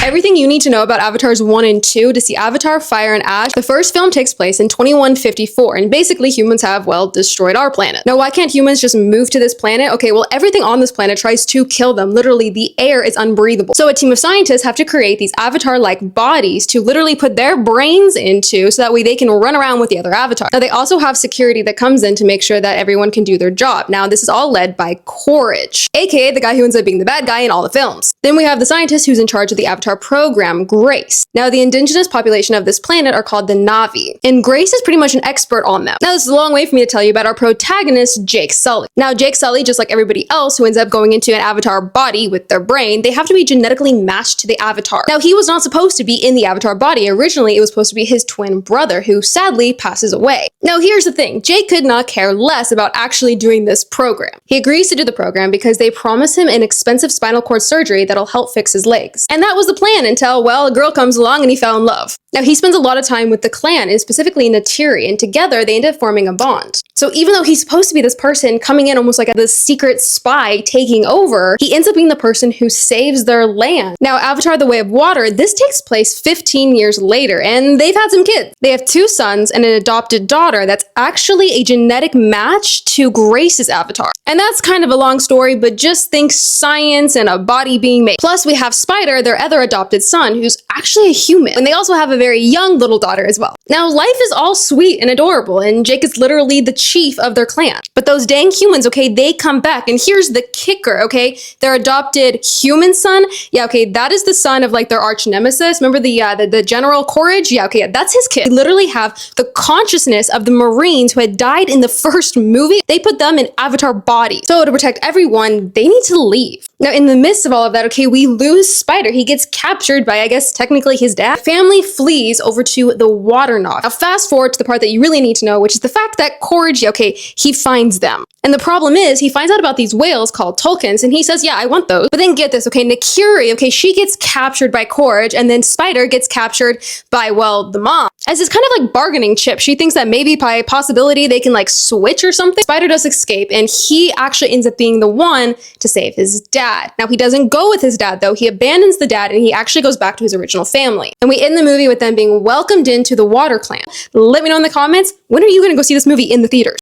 Everything you need to know about Avatars 1 and 2 to see Avatar, Fire and Ash. The first film takes place in 2154, and basically humans have, well, destroyed our planet. Now, why can't humans just move to this planet? Okay, well, everything on this planet tries to kill them. Literally, the air is unbreathable. So a team of scientists have to create these Avatar-like bodies to literally put their brains into so that way they can run around with the other Avatars. Now, they also have security that comes in to make sure that everyone can do their job. Now, this is all led by Courage, aka the guy who ends up being the bad guy in all the films. Then we have the scientist who's in charge of the Avatar program, Grace. Now, the indigenous population of this planet are called the Na'vi, and Grace is pretty much an expert on them. Now, this is a long way for me to tell you about our protagonist, Jake Sully. Now, Jake Sully, just like everybody else who ends up going into an Avatar body with their brain, they have to be genetically matched to the Avatar. Now, he was not supposed to be in the Avatar body. Originally, it was supposed to be his twin brother, who sadly passes away. Now, here's the thing. Jake could not care less about actually doing this program. He agrees to do the program because they promise him an expensive spinal cord surgery that'll help fix his legs. And that was the plan until, well, a girl comes along and he fell in love. Now, he spends a lot of time with the clan, and specifically Natiri, and together they end up forming a bond. So even though he's supposed to be this person coming in almost like this secret spy taking over, he ends up being the person who saves their land. Now, Avatar: The Way of Water, this takes place 15 years later, and they've had some kids. They have 2 sons and an adopted daughter that's actually a genetic match to Grace's Avatar. And that's kind of a long story, but just think science and a body being made. Plus, we have Spider, their other adopted son, who's actually a human. And they also have a very young little daughter as well. Now, life is all sweet and adorable, and Jake is literally the chief of their clan. But those dang humans, okay, they come back, and here's the kicker, okay? Their adopted human son, yeah, okay, that is the son of like their arch nemesis. Remember the General Courage? Yeah, okay, that's his kid. They literally have the consciousness of the Marines who had died in the first movie. They put them in Avatar body. So to protect everyone, they need to leave. Now, in the midst of all of that, okay, we lose Spider. He gets captured by, I guess, technically his dad. Family flees over to the Water Knot. Now, fast forward to the part that you really need to know, which is the fact that Courage, okay, he finds them. And the problem is, he finds out about these whales called Tulkuns, and he says, yeah, I want those. But then get this, okay, Nakiri, okay, she gets captured by Courage, and then Spider gets captured by, well, the mom. As this kind of like bargaining chip, she thinks that maybe by possibility they can like switch or something. Spider does escape, and he actually ends up being the one to save his dad. Now, he doesn't go with his dad, though. He abandons the dad, and he actually goes back to his original family. And we end the movie with them being welcomed into the Water Clan. Let me know in the comments, when are you going to go see this movie in the theaters?